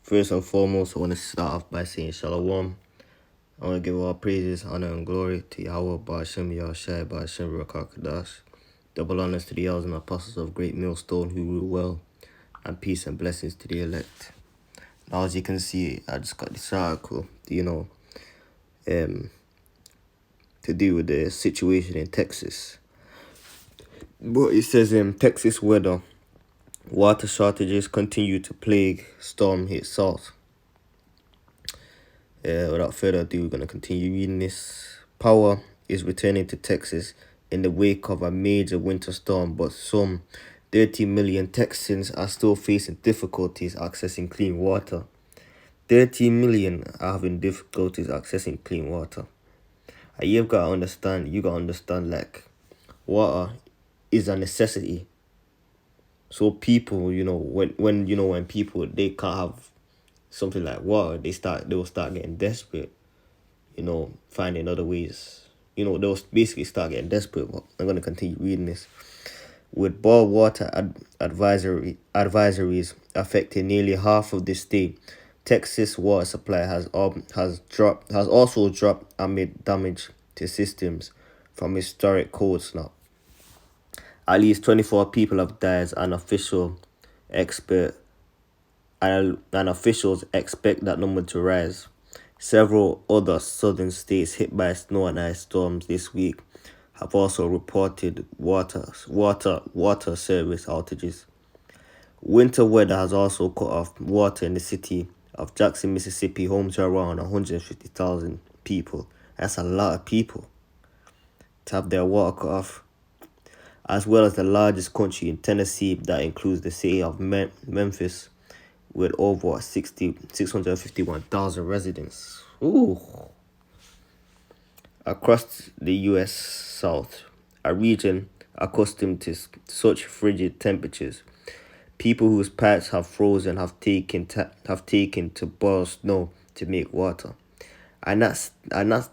First and foremost, I want to start off by saying Shalom. I want to give all praises, honor, and glory to Yahweh, Ba'ashem, Yahushai, Ba'ashem, Rakakadash. Double honors to the elders and apostles of Great Millstone who rule well, and peace and blessings to the elect. Now, as you can see, I just got this article, to do with the situation in Texas. But it says Texas weather, water shortages continue to plague storm hit South. Without further ado, we're going to continue reading this. Power is returning to Texas in the wake of a major winter storm, but some 30 million Texans are still facing difficulties accessing clean water. 30 million are having difficulties accessing clean water. And you got to understand, like, water is a necessity. So people, when people, they can't have something like water, they will start getting desperate, finding other ways. They'll basically start getting desperate. But I'm going to continue reading this. With boil water advisories affecting nearly half of the state, Texas water supply has also dropped amid damage to systems from historic cold snap. At least 24 people have died, and officials expect that number to rise. Several other southern states hit by snow and ice storms this week have also reported water service outages. Winter weather has also cut off water in the city of Jackson, Mississippi, home to around 150,000 people. That's a lot of people to have their water cut off. As well as the largest country in Tennessee, that includes the city of Memphis, with over 651,000 residents. Ooh. Across the U.S. South, a region accustomed to such frigid temperatures, people whose pipes have frozen have taken to boil snow to make water, and that's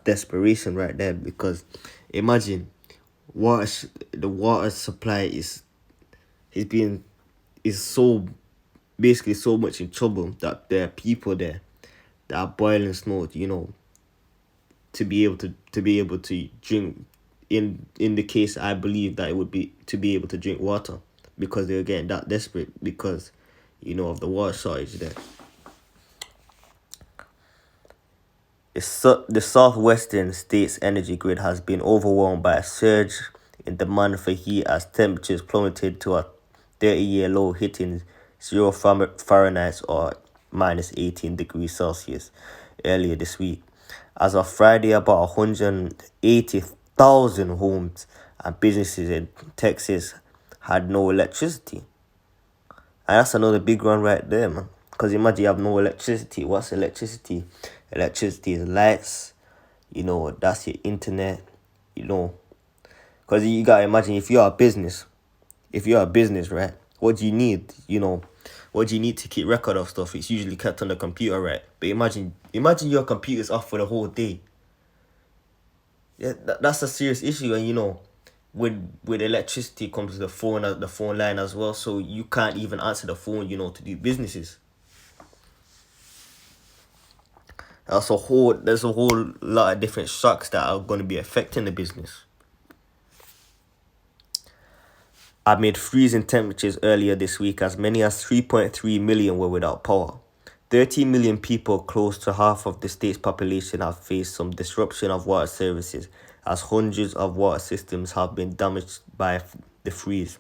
desperation right there. Because imagine, the water supply is so basically so much in trouble that there are people there that are boiling snow, to be able to drink. In the case, I believe that it would be to be able to drink water, because they're getting that desperate because of the water shortage there. The southwestern state's energy grid has been overwhelmed by a surge in demand for heat as temperatures plummeted to a 30-year low, hitting 0 Fahrenheit or minus 18 degrees Celsius earlier this week. As of Friday, about 180,000 homes and businesses in Texas had no electricity. And that's another big one right there, man. Because imagine you have no electricity. What's electricity? Electricity is lights. That's your internet. Because you got to imagine, if you're a business, right? What do you need? What do you need to keep record of stuff? It's usually kept on the computer, right? But imagine your computer's off for the whole day. Yeah, that's a serious issue. And with electricity comes the phone line as well. So you can't even answer the phone, to do businesses. There's a whole lot of different shocks that are going to be affecting the business. Amid freezing temperatures earlier this week, as many as 3.3 million were without power. 30 million people, close to half of the state's population, have faced some disruption of water services, as hundreds of water systems have been damaged by the freeze.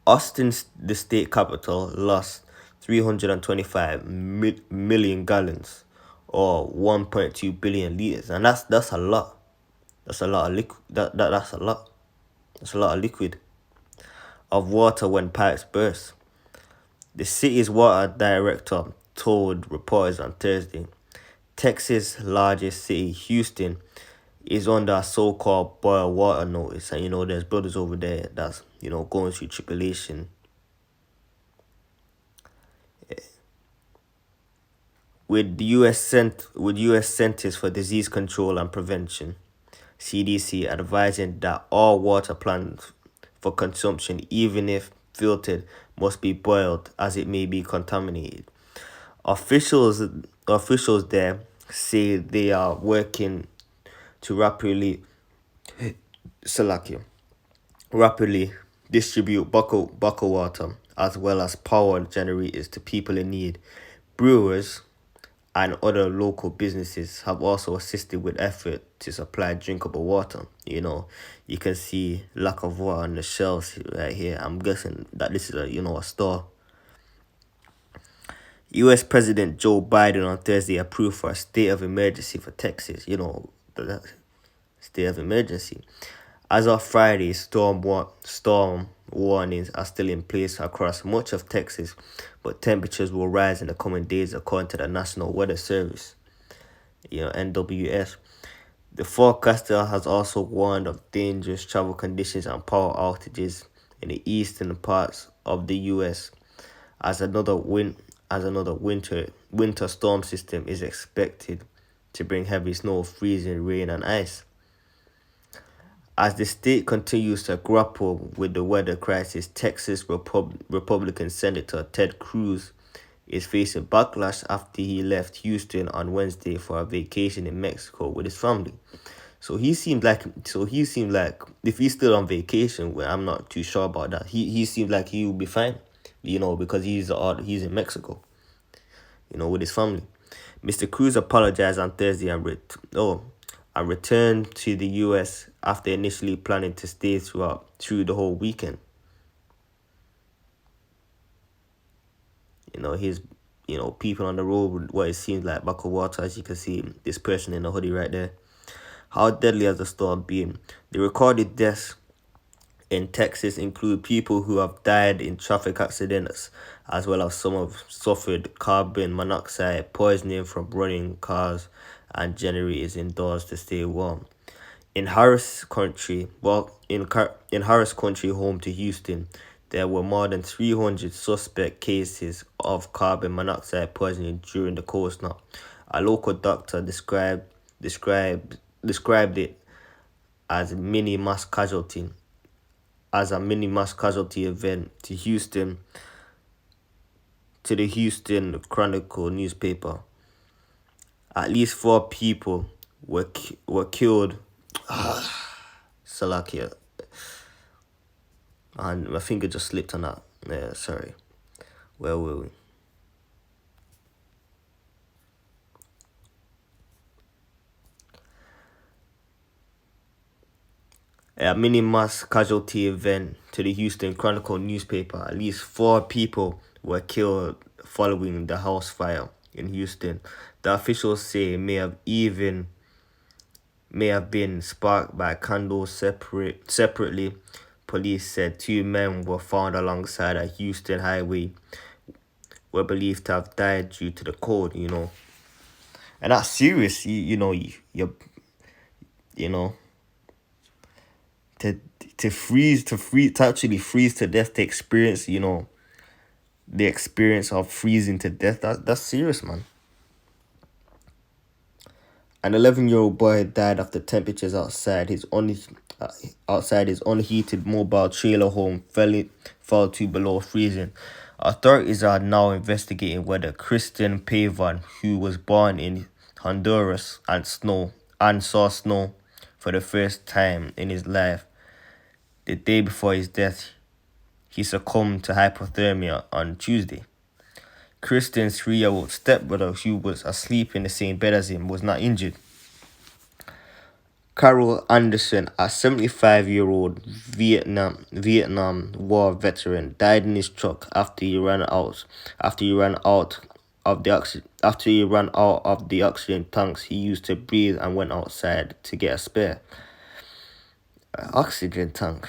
Austin, the state capital, lost 325 million gallons, or 1.2 billion liters, and that's a lot. That's a lot of liquid. That's a lot. That's a lot of liquid of water when pipes burst. The city's water director told reporters on Thursday, Texas' largest city, Houston, is under a so-called boil water notice, and there's brothers over there that's going through tribulation. With U.S. Centers for Disease Control and Prevention, CDC, advising that all water planned for consumption, even if filtered, must be boiled, as it may be contaminated. Officials officials there say they are working to Salakia, rapidly distribute buckle water as well as power generators to people in need. Brewers and other local businesses have also assisted with effort to supply drinkable water. You can see lack of water on the shelves right here. I'm guessing that this is a store. U.S. President Joe Biden on Thursday approved for a state of emergency for Texas. The state of emergency. As of Friday, storm warnings are still in place across much of Texas, but temperatures will rise in the coming days according to the National Weather Service, NWS. The forecaster has also warned of dangerous travel conditions and power outages in the eastern parts of the U.S. as another winter storm system is expected to bring heavy snow, freezing rain, and ice. As the state continues to grapple with the weather crisis, Texas Republican Senator Ted Cruz is facing backlash after he left Houston on Wednesday for a vacation in Mexico with his family. So he seemed like if he's still on vacation, well, I'm not too sure about that. He seemed like he would be fine, because he's in Mexico, with his family. Mr. Cruz apologized on Thursday and returned to the U.S. after initially planning to stay through the whole weekend. His people on the road with what it seems like buckle water, as you can see this person in the hoodie right there. How deadly has the storm been? The recorded deaths in Texas include people who have died in traffic accidents, as well as some have suffered carbon monoxide poisoning from running cars and generators indoors to stay warm. In Harris County, in Harris County, home to Houston, there were more than 300 suspect cases of carbon monoxide poisoning during the cold snap. A local doctor described it as a mini mass casualty event to the Houston Chronicle newspaper. At least 4 people were killed. Salakia. And my finger just slipped on that. Yeah, sorry. Where were we? A mini mass casualty event to the Houston Chronicle newspaper. At least 4 people were killed following the house fire in Houston. The officials say it may have been sparked by candles separately. Police said 2 men were found alongside a Houston highway, were believed to have died due to the cold. And that's serious. To actually freeze to death, to experience the experience of freezing to death. That's serious, man. An 11-year-old boy died after temperatures outside his unheated mobile trailer home fell to below freezing. Authorities are now investigating whether Christian Pavon, who was born in Honduras and saw snow for the first time in his life, the day before his death, he succumbed to hypothermia on Tuesday. Christian's 3-year-old stepbrother, who was asleep in the same bed as him, was not injured. Carol Anderson, a 75-year-old Vietnam War veteran, died in his truck after he ran out of the oxygen tanks he used to breathe and went outside to get a spare oxygen tank.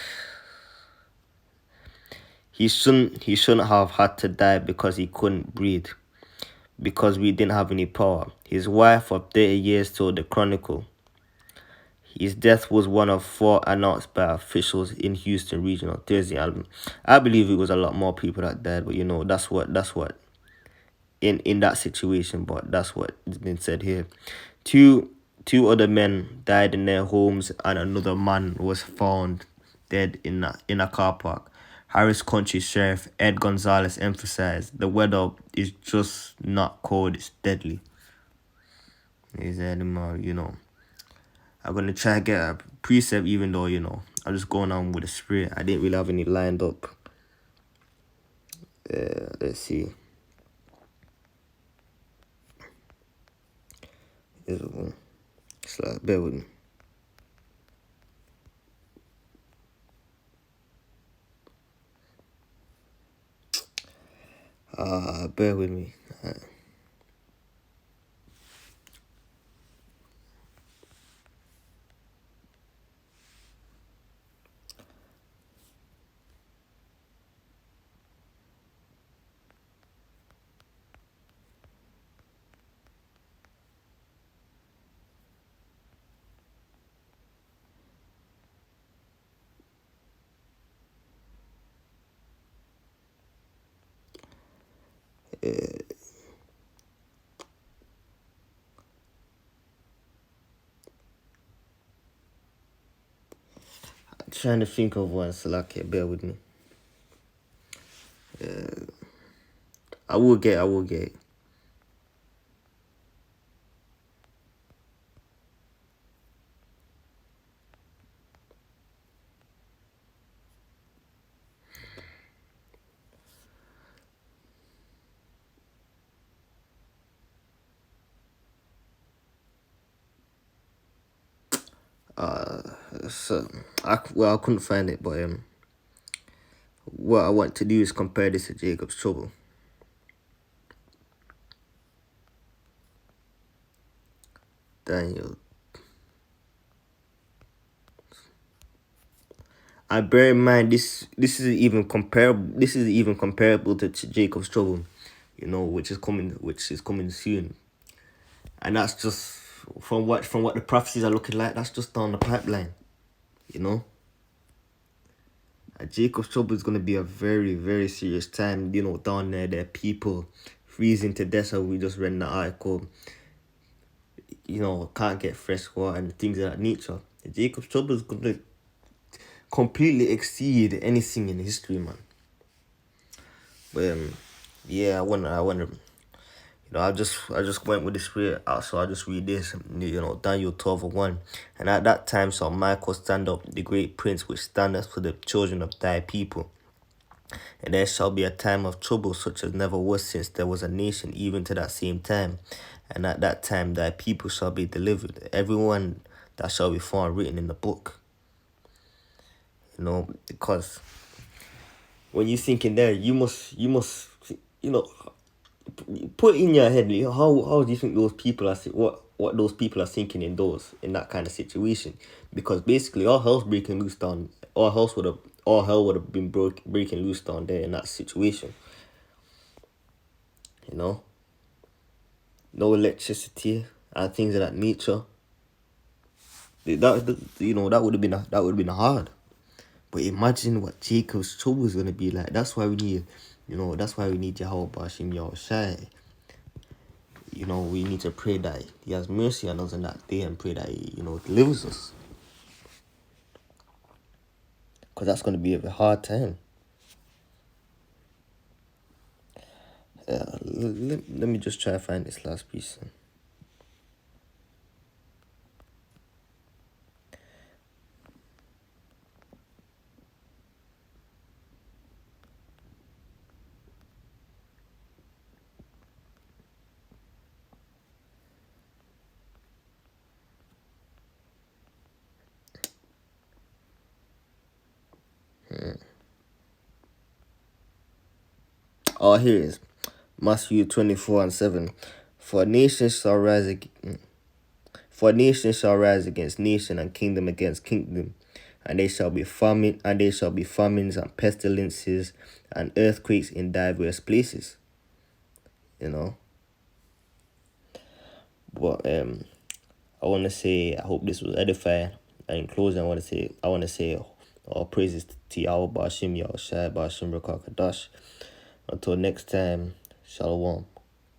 He shouldn't have had to die because he couldn't breathe, because we didn't have any power, his wife of 30 years told the Chronicle. His death was one of 4 announced by officials in Houston Regional Thursday. I believe it was a lot more people that died, but that's what in that situation, but that's what has been said here. Two other men died in their homes and another man was found dead in a car park. Harris County Sheriff Ed Gonzalez emphasized the weather is just not cold, it's deadly. He said, I'm going to try to get a precept even though, I'm just going on with the spirit. I didn't really have any lined up. Let's see. So, bear with me. Bear with me. Trying to think of one, so bear with me. I will get it. I couldn't find it, but what I want to do is compare this to Jacob's Trouble. Daniel. I bear in mind this is even comparable. This is even comparable to Jacob's Trouble, which is coming soon, and that's just from what the prophecies are looking like. That's just down the pipeline, Jacob's Trouble is gonna be a very, very serious time. Down there are people freezing to death. So we just read in the article. Can't get fresh water and things of that nature. Jacob's Trouble is gonna completely exceed anything in history, man. But I wonder. I just went with the spirit out, so I just read this. Daniel 12:1, and at that time shall Michael stand up, the great prince, which standeth for the children of thy people. And there shall be a time of trouble such as never was since there was a nation, even to that same time. And at that time thy people shall be delivered, everyone that shall be found written in the book. Because when you think in there, you must, put in your head, how do you think those people are, what those people are thinking in that kind of situation? Because basically all hell's breaking loose down, all hell would have been breaking loose down there in that situation. No electricity and things of that nature. That would have been hard. But imagine what Jacob's Trouble is gonna be like. That's why we need, Yahweh Bashim Yahushai. We need to pray that He has mercy on us on that day and pray that He, delivers us. Because that's gonna be a hard time. Let me just try to find this last piece. Oh, here it is. Matthew 24:7. For nation shall rise against nation, and kingdom against kingdom, and there shall be famines and pestilences and earthquakes in diverse places. But I want to say, I hope this was edifying. And in closing, I want to say all praises to Yahweh Bashim Yahushai Bashim Rakakadash. Until next time, Shalom.